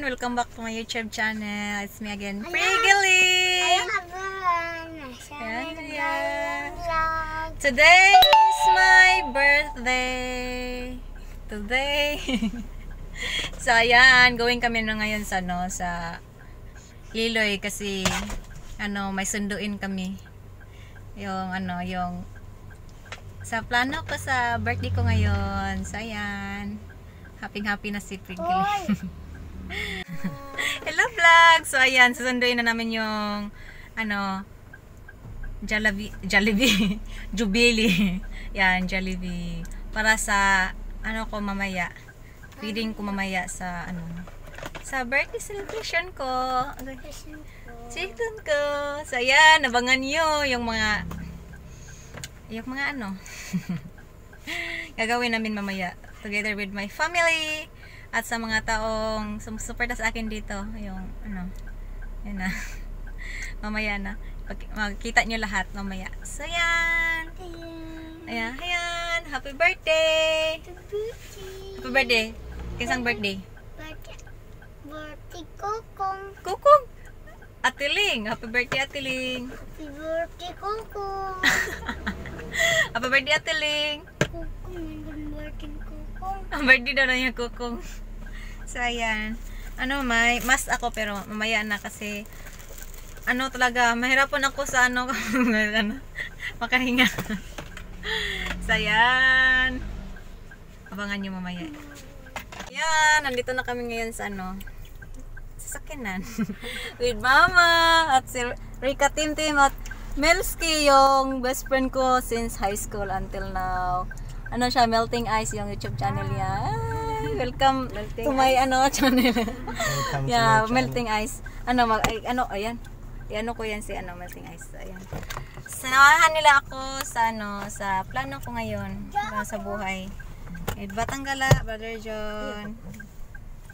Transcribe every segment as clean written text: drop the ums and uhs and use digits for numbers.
Welcome back to my YouTube channel. It's me again, Preggy. Today is my birthday. Today. So ayan, going kami na ngayon sa sa Liloy kasi may sunduin kami. Yung sa plano ko sa birthday ko ngayon. So ayan. Happy na si Preggy. Hello vlog! So ayan, susunduin na namin yung Jollibee Jubilee. Yan, Jollibee. Para sa ko mamaya. Feeding ko mamaya sa sa birthday celebration ko. Chicken ko. So ayan, abangan nyo yung mga gagawin namin mamaya together with my family at sa mga taong sumusuporta sa akin dito, yung yun na. Mamaya na makikita nyo lahat mamaya. So yan, ayan, happy birthday. Happy birthday. Kinsang birthday? Birthday Kukong. Kukong. Atiling, happy birthday Atiling. Happy birthday Kukong. Happy birthday Atiling. Kukong, birthday Kukong. Ang birthday daw na yung Kukong. So ayan, may mas ako pero mamaya na kasi talaga mahirapan ako sa makahinga. So ayan, abangan nyo mamaya. Yan, nandito na kami ngayon sa sasakinan with mama at si Rika Tintim at Melski, yung best friend ko since high school until now. Siya, Melting Ice yung YouTube channel niya. Welcome to my channel. Yeah, Melting Ice. Ayan. Ko yan si Melting Ice. Ayan. Sanawahan nila ako sa sa plano ko ngayon sa buhay. Batanggala, Brother John.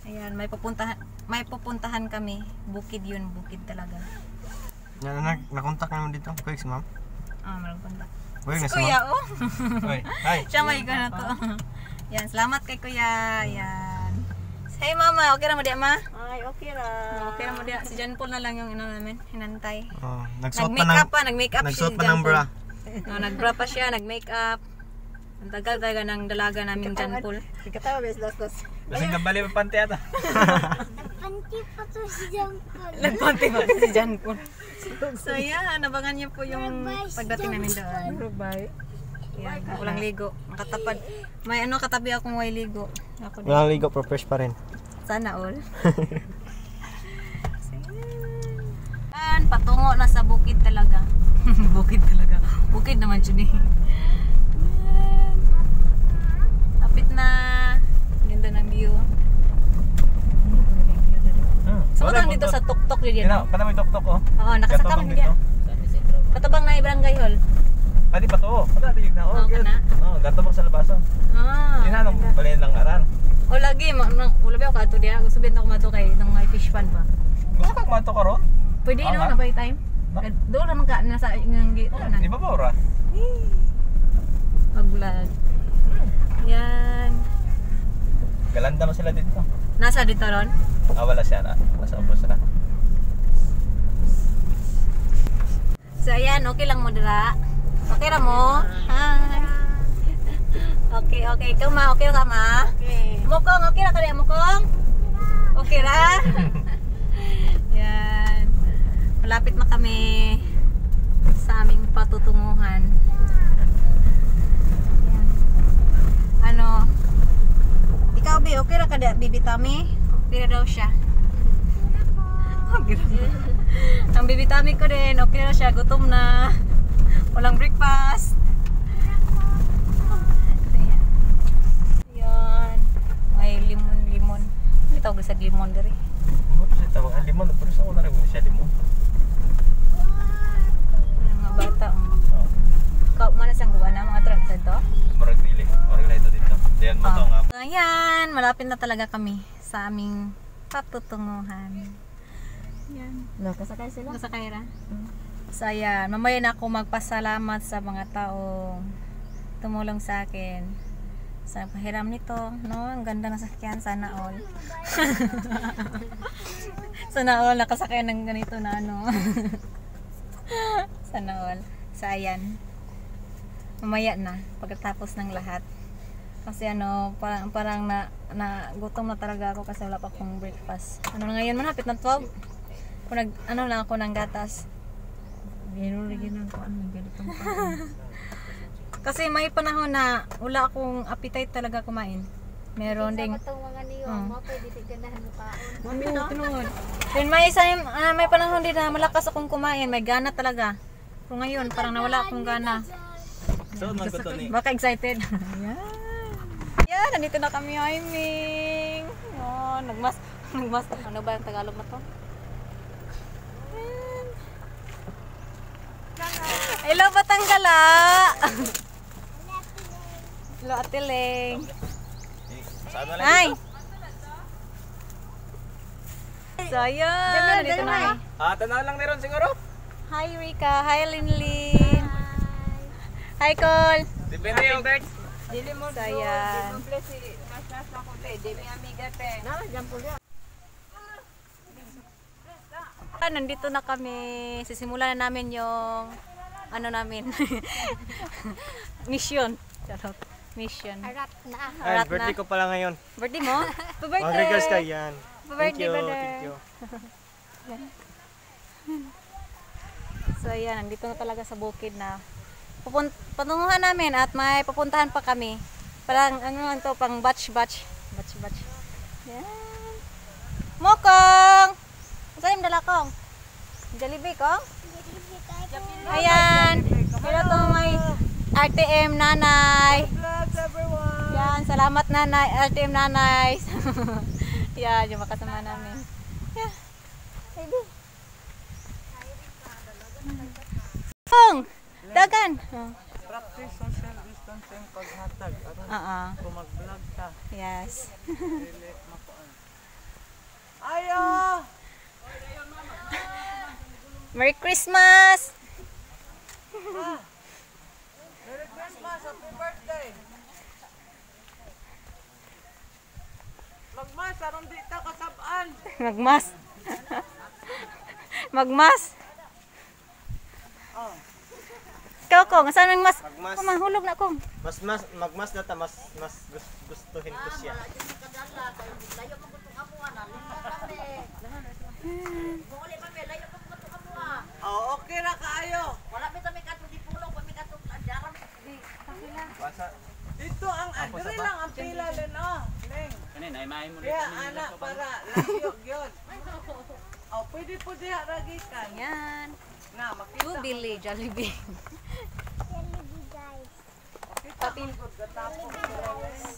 Ayan, may pupuntahan kami. Bukid yun, bukid talaga. Nakontak naman dito, quick ma'am. Nagkontak. Si Kuya, Hi. Siya may na to. Yan, salamat kay Kuya. Yan. Hey mama, okay na mo diya ma? Ay, okay ra. Okay na mo diya. Si John Paul na lang yung namin, hinantay. Nag-make up siya. Nagsuot pa ng bra. Nag-bra pa siya, nag-make up. Ang tagal talaga ng dalaga namin John Paul. Ikatawa, bes, dos. Lasing kabali pa panty ata. Panty pa to si Jampol. Nagpanty pa si John Paul. So yan, abangan niyo po yung pagdating namin doon. Bye. Yan, walang ligo. Makatapad. May katabi akong way ligo. Walang ligo, pero fresh pa rin. Sana all. So yan, patungo na sa bukid talaga. Bukid talaga. Bukid naman siya eh. Lapit na. Ganda ng view. Sumunod dito sa tuktok yun. Kada may tuktok Oo, nakasaka man diya. Katabang na barangay hall. Pwede pa to. Kada digig na. Good. Gatubang sa labasan. Inanong balayan lang aran. O lagi, ulabi ako kato diya. Gusto benta ko mato kay nang may fish pan pa. Gusto kang mato ka ron? Pwede na by time. Doon naman ka nasa ng kanan. Iba ba ora? Mag-vlog. Yan. Galanda mo sila dito. Nasa dito ron? Wala siya na. Nasa ubos na. So ayan, okay lang mo dira. Okay ra mo? Hi. Okay. Ikaw ma, okay ra ka ma? Okay. Mukong, okay ra ka rin mukong? Okay ra? Yan. Malapit na kami sa aming patutunguhan. Yan. Ikaw be, okay ra ka da, Bibi Tami? Okay ra daw siya. Okay ra. Ang Bibi Tami ko din, okay ra siya, gutom na. Walang breakfast. Ayan. Yan. May limon. May tawag sa limon diri. Kasi tawag ang limon, pero sa una rin mo siya limon. Mga bata. Kau mana sang gawa na mga truck sa to? Marag dili. Marag na ito dito. Diyan mo to nga. Ayan, malapit na talaga kami sa aming patutunguhan. Yan. Nakasakay sila. Nakasakay ra. So ayan, mamaya na ako magpasalamat sa mga taong tumulong sa akin. Sa pahiram nito, no? Ang ganda ng sasakyan, sana all. Sana all nakasakyan ng ganito na ano. Sana all. So ayan. Mamaya na pagkatapos ng lahat. Kasi ano, parang na gutom na talaga ako kasi wala pa akong breakfast. Ano na ngayon, malapit na 12. Kung ano lang ako ng gatas. Ginuligyan ko ano ganito. Kasi may panahon na wala akong appetite talaga kumain. Meron ding Itong mga niyo, mo pwede di ganahan mo kaon. Mami, tinuod. Then may panahon din na malakas akong kumain, may gana talaga. Pero ngayon, parang nawala akong gana. So, magkuto ni. Baka excited. Ayan. Ayan, nandito na kami, Aiming. Oh, nagmas. Ano ba yung Tagalog na to? Ayan. Hello, Batanggala! Hello, Ate Leng. Saan na lang Ay! dito? So, ayan. Nandito na kami. Tanaw lang na ron siguro. Hi, Rika. Hi, Linlin. Hi, Cole. Depende yung bird. Dili mo So, ayan. si mas ako te, di mi amiga te. Na, diyan po yan. Nandito na kami. Sisimulan na namin yung ano namin. Mission. Charot. Mission. Harap na. Harap birthday na. ko pala ngayon. Birthday mo? Happy birthday. Mga regards ka yan. Happy Thank birthday, you, brother. thank you. So ayan, nandito na talaga sa bukid na patunguhan namin at may pupuntahan pa kami. Parang ano lang to, pang batch. Yan. Mokong! Saan yung dala kong? Jollibee kong? Ayan. Hello to may RTM nanay. Vlogs everyone. Yan, salamat nanay, RTM nanay. Yan, yung makasama namin. Yeah. Baby. Kong! Dagan! Oh. Practice social distancing paghatag. Kung mag-vlog ka, Yes. dili makuan. Ayo! Merry Christmas! Merry Christmas! Happy birthday! Magmas, aron di ta kasabaan. Magmas. Magmas. Oh. Ikaw, Kong. Saan ang mas? Magmas. Mahulog na, Kong. Magmas na ta, mas gustuhin ko siya. Oh, okay ra kaayo. Basa. Dito ang adre lang ang pila len oh. Ning. Kanin, ay maay mo Kaya anak para layog yun. Oh, pwede po diha ragikan. Yan. Na makita. Jubilee, Jollibee. Papil.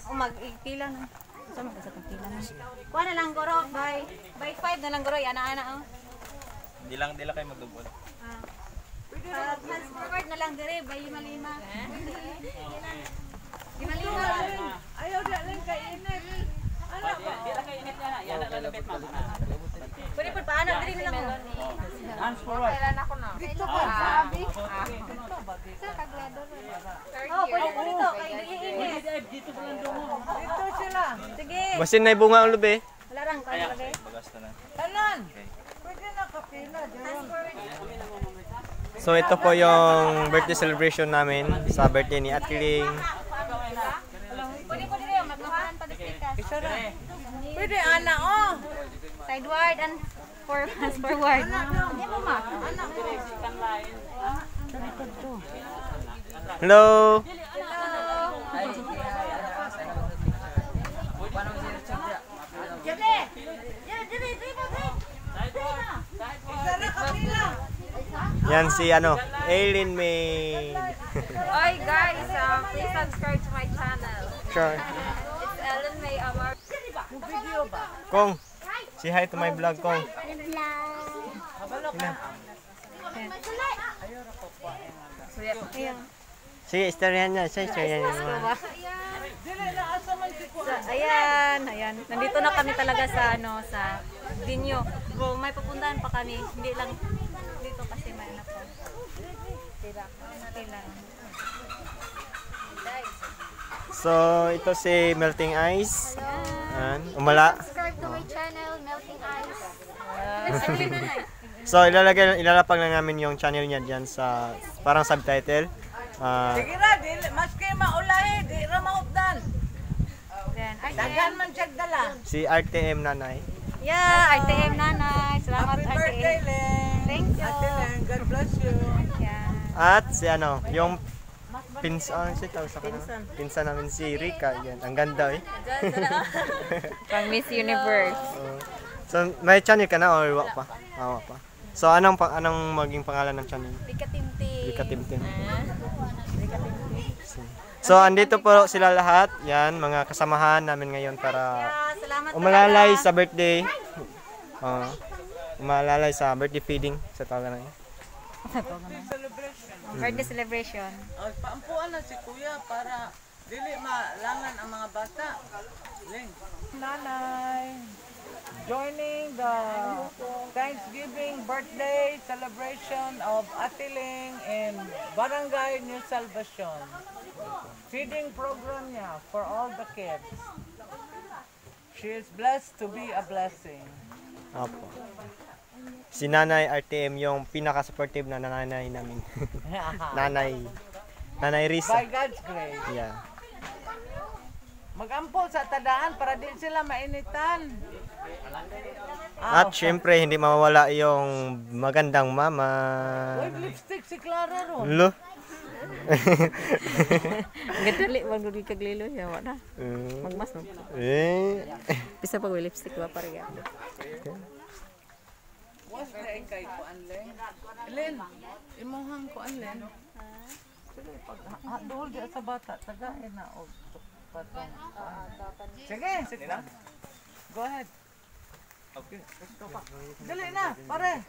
Mag-pila na. Saan mo sa pila na? Kuha na lang, Goro. By 5 na lang, Goro. Ana-ana, oh. Di lang kayo magdubol. Forward na lang, dire. By 5. 5. Ayaw di lang kay init. Ano ba? Pwede po paano? Dire na lang, oh. Hands forward. Dito ko sabi. Oh, pwede po dito. Kay dire init. Dito sila. Sige. Basin na bunga ang lubi. Wala lang, kaya lagay. Bagas na. Tanan. Pwede na kapila diyan. So ito po yung birthday celebration namin sa birthday ni Atling. Pwede po dire, magkakaan pa disikas. Pwede ana oh. Sideward and forward. Hindi mo ma. Hello! Sana kapila. Yan si Aileen May. Oy guys, please subscribe to my channel. Sure. It's Ellen May Amar. Video ba? Kong, say hi to my vlog, Kong. Sige, istoryahan niya. Siya, istoryahan niya. Dili na asa man si ko. Ayan. Nandito na kami talaga sa sa Dinyo. Kung may pupuntahan pa kami, hindi lang dito kasi may anak ko. Okay lang. So So, ito si Melting Ice. Yan. Umala. Subscribe to my channel, Melting Ice. So, ilalapag lang namin yung channel niya dyan sa parang subtitle. Sige ra, maski maulahi, di ra maupdan. Daghan man siya dala. Si RTM Nanay. Yeah, RTM Nanay. Salamat Happy birthday, RTM. Len. Thank you. Ate Len, God bless you. Yeah. At si ano, yung pinsan, si tawag sa kanila. Pinsan namin si Rika. Yan. Ang ganda eh. Pang Miss Universe. So, may channel ka na or wala pa? Wala pa. So, anong maging pangalan ng channel? Rika Timtim. Rika Timtim. So, andito po sila lahat. Yan, mga kasamahan namin ngayon para Salamat umalalay sa birthday. Umalalay sa birthday feeding sa tawagan na yun. Birthday celebration. Oh, paampuan na si Kuya para dili malangan ang mga bata. Ling. Nanay, joining the Thanksgiving birthday celebration of Atiling in Barangay New Salvacion. Feeding program niya for all the kids. She is blessed to be a blessing. Opo. Si Nanay RTM yung pinaka-supportive na nanay namin. Nanay Risa. By God's grace. Yeah. Mag-ampol sa tadaan para di sila mainitan. At syempre, hindi mawawala yung magandang mama. Uy, lipstick si Clara ron. Lo. Gadali, magduli kaglilo. Yawa na. Magmas no. Bisa pag lipstick ba parang yan. Was na kay Kuan Len? Len, imuhang Kuan Len. Sige, pag dool di sa bata, tagain na og patong. Sige, sige. Go ahead. Okay. Dali na, pare.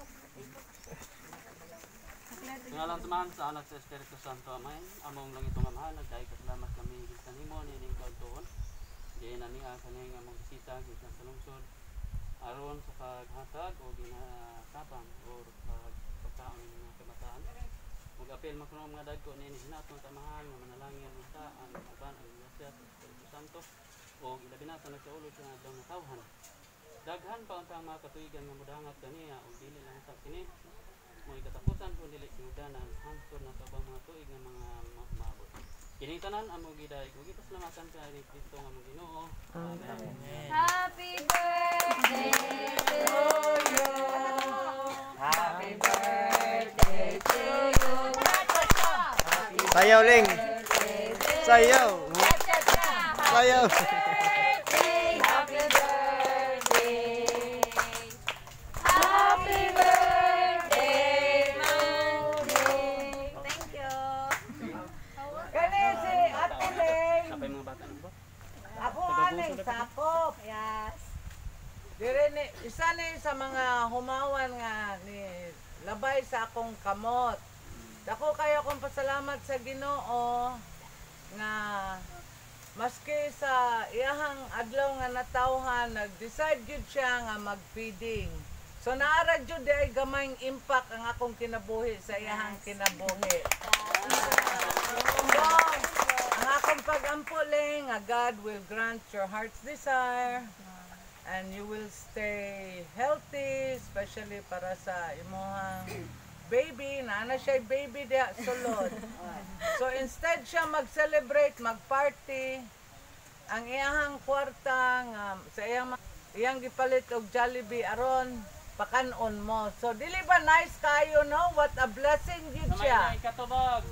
Ngalan samahan sa anak sa Espiritu Santo Amay, among lang itong amahan, nagdaig kasalamat kami sa nimo nining pagtuon. Diyan na niya kaning among bisita gikan sa lungsod. Aron sa paghatag o ginatapang o pagpagkaon ng mga kamataan. Mag-apel makuno mga dagko nini hinatong tamahan nga manalangin unta ang uban ang Iglesia sa Espiritu Santo o ilabi na sa nagkaulog sa adlaw nga tawhan. Daghan pa ang mga katuigan nga modangat kaniya o dili lang sa kini. Mga katapusan kung dili sinudanan hangtod na sa mga tuig nga mga maabot. Kini tanan amo giday ug ipaslamatan ka ni Kristo nga among Ginoo. Amen. Happy birthday to you. Happy birthday to you. Sayaw, Ling. Sayaw. Sayaw. Happy birthday. Happy birthday, Maude. Thank you. Kani si Ate Len. Sapay mga bata nito. Ako anay sakop. Yes. Dire ni isa ni sa mga humawan nga ni labay sa akong kamot. Dako kayo akong pasalamat sa Ginoo nga maski sa iyahang adlaw nga natawhan nag-decide jud siya nga mag-feeding. So naara jud ay gamayng impact ang akong kinabuhi sa iyahang kinabuhi. So, ang akong pag-ampuling nga God will grant your heart's desire. And you will stay healthy, especially para sa imuhang baby. Naana siya baby diya sulod. So instead siya mag-celebrate, mag-party, ang iyahang kwarta nga sa iyang gipalit og Jollibee aron pakanon mo. So dili ba nice kayo no? What a blessing yun siya. May katubag.